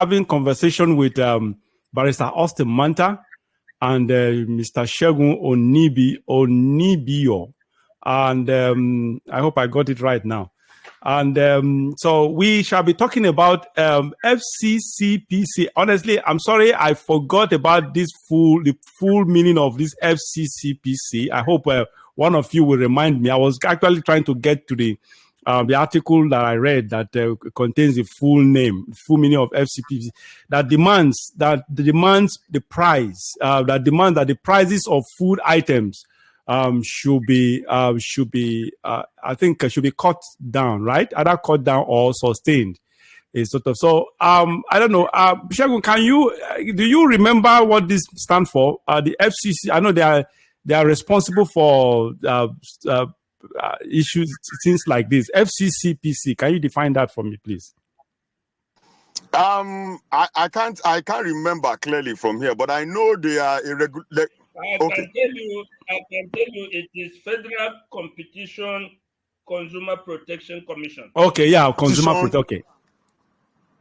having conversation with Barrister Austin Manta and Mr. Shegun Onibio. And I hope I got it right now. And so we shall be talking about FCCPC. Honestly, I'm sorry, I forgot about the full meaning of this FCCPC. I hope one of you will remind me. I was actually trying to get to the article that I read that contains the full meaning of FCCPC, that demands the price, that demands that the prices of food items should be I think should be cut down, right? Either cut down or sustained. Is sort of so. I don't know. Shegun, do you remember what this stands for? The FCC. I know they are responsible for issues, things like this. FCCPC. Can you define that for me, please? I can't remember clearly from here, but I know they are irregular. I can tell you it is Federal Competition Consumer Protection Commission. Okay, yeah, Consumer Protection.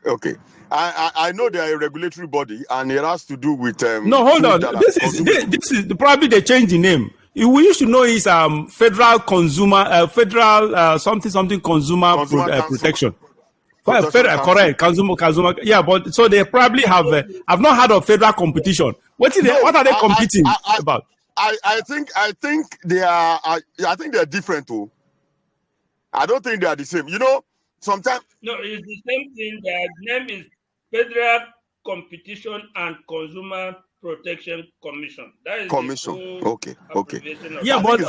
Okay. I know they are a regulatory body, and it has to do with no, hold on. This is probably they changed the name. We used to know it's Federal Consumer something Consumer Protection. Correct, consumer. Yeah, but so they probably have. I've not heard of federal competition. What are they competing about? I think they are. I think they are different too. I don't think they are the same. You know, sometimes. No, it's the same thing. Their name is Federal Competition and Consumer Protection Commission. That is Commission. Okay. Yeah, but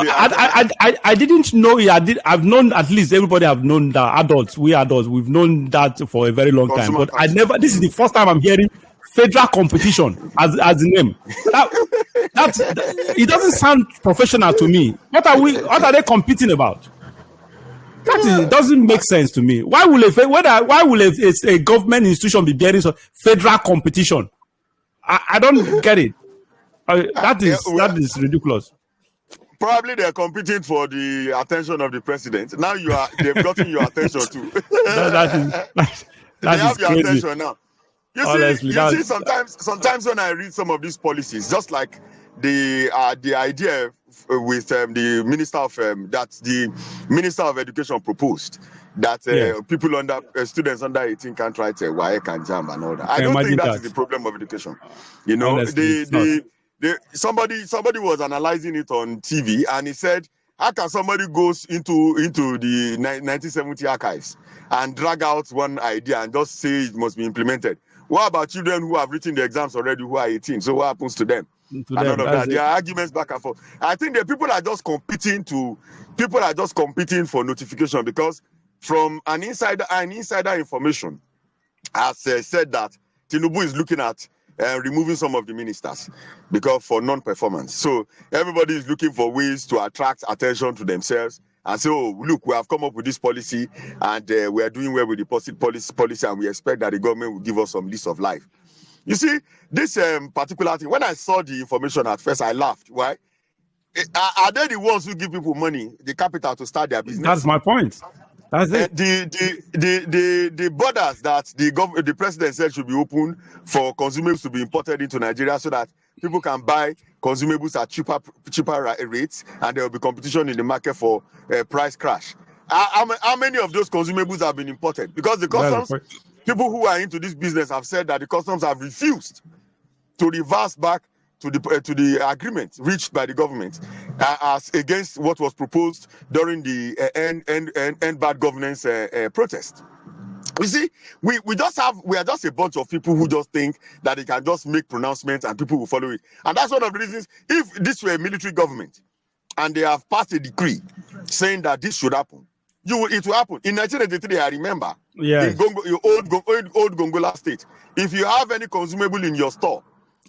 I didn't know it. I've known, at least everybody have known that we've known that for a very long time. But I never. This is the first time I'm hearing federal competition as the name. That it doesn't sound professional to me. What are they competing about? It doesn't make sense to me. Why will a government institution be bearing federal competition? I don't get it. That is ridiculous. Probably they're competing for the attention of the president. Now they've gotten your attention too. They have your attention now. You see, sometimes when I read some of these policies, just like the idea with the Minister of Education proposed, that students under 18 can't write WAEC and JAMB and all that. I don't think that is the problem of education. You know, honestly, somebody was analyzing it on TV, and he said, how can somebody goes into the 1970 archives and drag out one idea and just say it must be implemented? What about children who have written the exams already who are 18? So what happens to them? There are arguments back and forth. I think that people are just competing for notification, because from an insider information has said that Tinubu is looking at removing some of the ministers because for non-performance. So everybody is looking for ways to attract attention to themselves and say, oh, look, we have come up with this policy, and we are doing well with the policy, and we expect that the government will give us some lease of life. You see, this particular thing, when I saw the information at first, I laughed. Why? Are they the ones who give people money, the capital, to start their business? That's my point. That's it. The borders that the president said should be open for consumables to be imported into Nigeria, so that people can buy consumables at cheaper rates, and there will be competition in the market for price crash. How many of those consumables have been imported? Because the customs, people who are into this business have said that the customs have refused to reverse back to the agreement reached by the government as against what was proposed during the end bad governance protest. You see, we are just a bunch of people who just think that they can just make pronouncements and people will follow it. And that's one of the reasons, if this were a military government and they have passed a decree saying that this should happen, it will happen. In 1983, I remember, in old Gongola state, if you have any consumable in your store,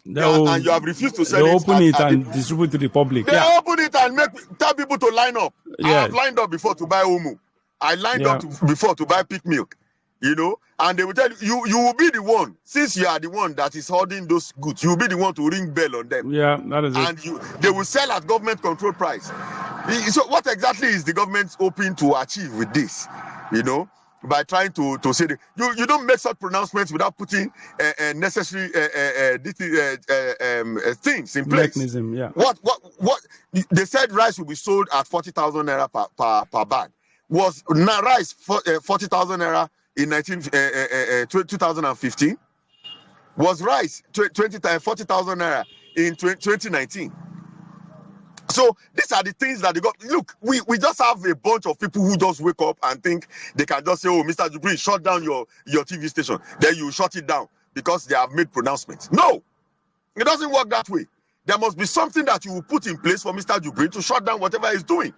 and you have refused to sell it, open it and distribute to the public. They open it and tell people to line up. I have lined up before to buy Omo. I lined up before to buy peak milk. You know, and they will tell you, you will be the one, since you are the one that is holding those goods, you will be the one to ring bell on them. Yeah, that is and it. They will sell at government control price. So what exactly is the government hoping to achieve with this? You know, by trying to say that you don't make such pronouncements without putting necessary things in place. Mechanism, yeah. What they said rice will be sold at 40,000 naira per bag. Was rice 40,000 naira in 2015? Was rice 40,000 naira in 2019? So these are the things that they got. Look, we just have a bunch of people who just wake up and think they can just say, oh, Mr. Jibrin, shut down your TV station. Then you shut it down because they have made pronouncements. No, it doesn't work that way. There must be something that you will put in place for Mr. Jibrin to shut down whatever he's doing.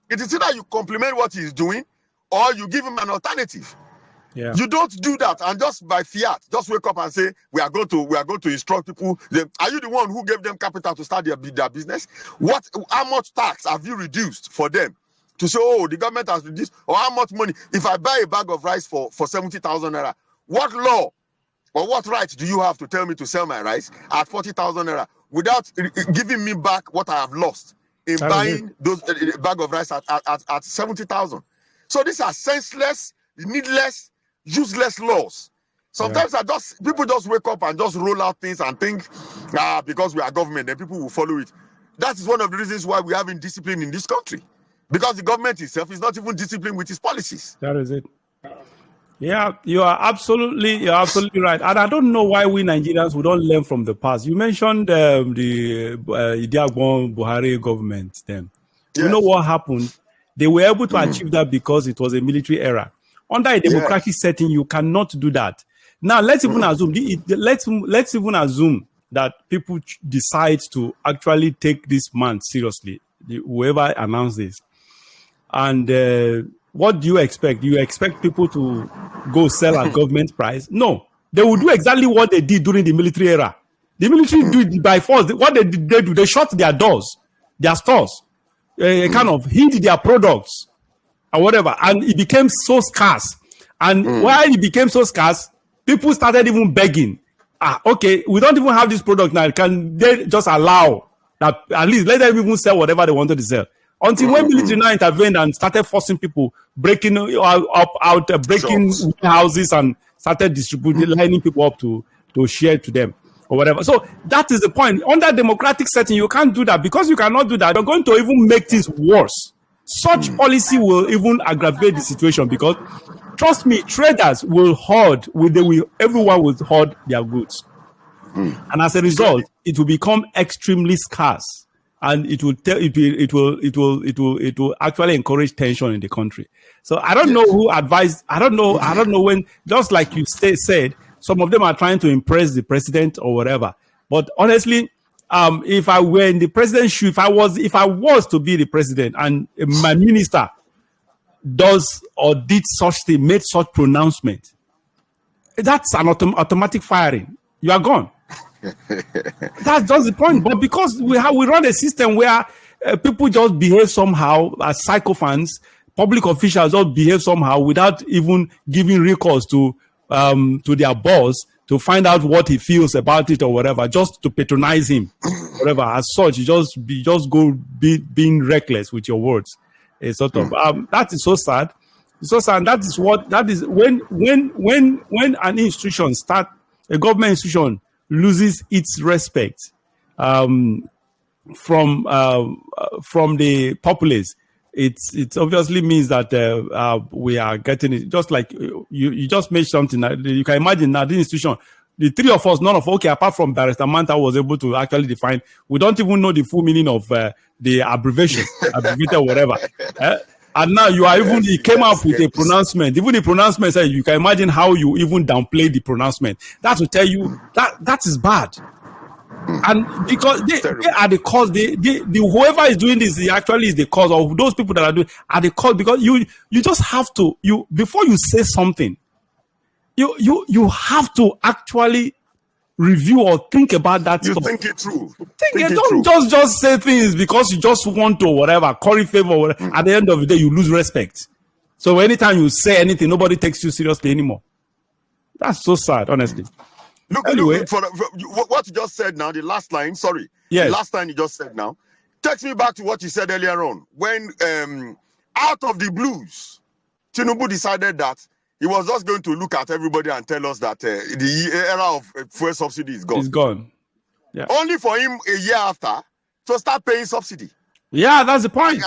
It is either you compliment what he's doing or you give him an alternative. Yeah. You don't do that and just by fiat, just wake up and say we are going to instruct people. Are you the one who gave them capital to start their business? How much tax have you reduced for them to say, oh, the government has reduced, or how much money? If I buy a bag of rice for 70,000 naira, what law or what right do you have to tell me to sell my rice at 40,000 naira without giving me back what I have lost in buying those bag of rice at 70,000? So these are senseless, needless, useless laws. Sometimes people just wake up and just roll out things and think, because we are government, then people will follow it. That is one of the reasons why we have indiscipline in this country, because the government itself is not even disciplined with its policies. That is it. Yeah, you are absolutely right. And I don't know why we Nigerians, we don't learn from the past. You mentioned the Idiagbon Buhari government then. Yes. You know what happened? They were able to achieve that because it was a military era. Under a democratic setting, you cannot do that. Now, let's even assume that people decide to actually take this man seriously, whoever announced this. And what do you expect? Do you expect people to go sell at government price? No, they will do exactly what they did during the military era. The military do it by force. What they do, they shut their doors, their stores, kind of hid their products or whatever, and it became so scarce. And while it became so scarce, people started even begging. Okay, we don't even have this product now. Can they just allow that? At least let them even sell whatever they wanted to sell. Until when military now intervened and started forcing people, breaking houses and started distributing, lining people up to share to them or whatever. So that is the point. Under democratic setting, you can't do that. Because you cannot do that, you're going to even make things worse. Such policy will even aggravate the situation, because trust me, traders will hoard. Everyone will hoard their goods, and as a result, it will become extremely scarce, and it will actually encourage tension in the country. So I don't know who advised. I don't know when. Just like you said, some of them are trying to impress the president or whatever. But honestly, if I were in the president's shoe, if I was to be the president and my minister does or did such thing, made such pronouncement, that's an automatic firing. You are gone. That's just the point. But because we run a system where people just behave somehow as sycophants, public officials just behave somehow without even giving recourse to their boss to find out what he feels about it or whatever, just to patronize him, whatever. As such, you just go being reckless with your words. It's sort of that is so sad. It's so sad. That is when an institution a government institution loses its respect from the populace. It obviously means that we are getting it. Just like you just made something that you can imagine now, the institution, the three of us, none of apart from Barrister Manta was able to actually define. We don't even know the full meaning of the abbreviated whatever. And now he came up with a pronouncement. Even the pronouncement said, you can imagine how you even downplay the pronouncement. That will tell you that is bad. And because they are the cause, whoever is doing this actually is the cause, or those people that are doing are the cause, because you just have to, before you say something, you have to actually review or think about that stuff. Think it through. Don't just say things because you just want to whatever, curry favor, whatever. At the end of the day, you lose respect. So anytime you say anything, nobody takes you seriously anymore. That's so sad, honestly. Look, for what you just said now, the last line, sorry. Yes. The last line you just said now, takes me back to what you said earlier on. When out of the blues, Tinubu decided that he was just going to look at everybody and tell us that the era of fuel subsidy is gone. It's gone. Yeah. Only for him a year after to start paying subsidy. Yeah, that's the point.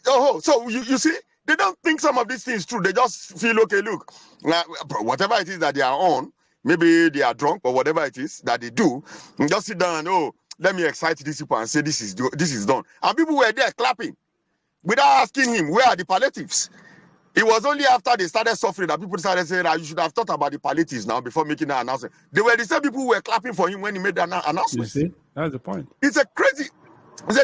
So you see, they don't think some of these things true. They just feel, okay, look, whatever it is that they are on, maybe they are drunk or whatever it is that they do, and just sit down and, let me excite these people and say this is done. And people were there clapping without asking him, where are the palliatives? It was only after they started suffering that people started saying, you should have thought about the palliatives now before making that announcement. They were the same people who were clapping for him when he made the announcement. You see, that's the point. It's a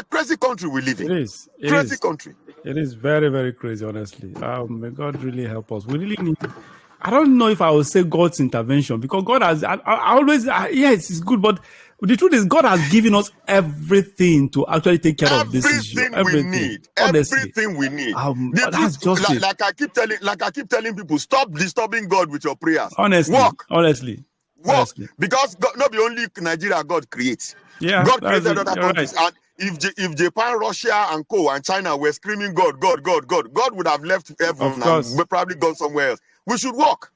crazy country we live in. It is. Crazy country. It is very, very crazy, honestly. May God really help us. We really need, I don't know if I would say God's intervention, because God has, I always, yes, it's good, but the truth is God has given us everything to actually take care of this issue. Everything we need. Everything we need. That's just it. Like I keep telling people, stop disturbing God with your prayers. Honestly. Work. Because God, not only Nigeria God creates. Yeah, God created other countries. Right. And if Japan, Russia, and and China were screaming God would have left heaven and probably gone somewhere else. We should work.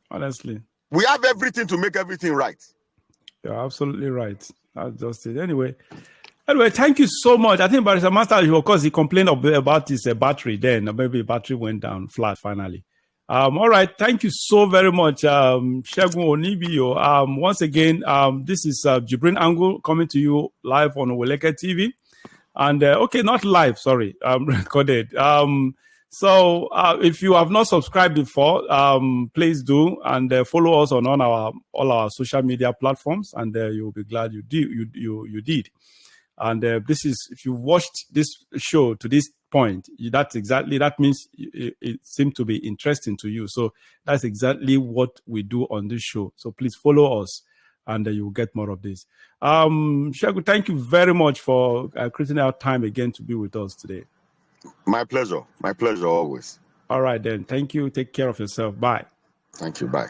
Honestly. We have everything to make everything right. You're absolutely right. That's just it. Anyway, thank you so much. I think Barrister Master, of course, he complained about his battery then. Maybe battery went down flat finally. All right. Thank you so very much, Shegun Onibio. Once again, this is JIBRIN Angle coming to you live on Oweleke TV. And, not live, sorry, recorded. So if you have not subscribed before, please do, and follow us on all our social media platforms, and you'll be glad you did. And this is, if you watched this show to this point, that means it seemed to be interesting to you. So that's exactly what we do on this show. So please follow us, and you'll get more of this. Shegun, thank you very much for creating our time again to be with us today. My pleasure always. All right then. Thank you. Take care of yourself. Bye. Thank you. Bye.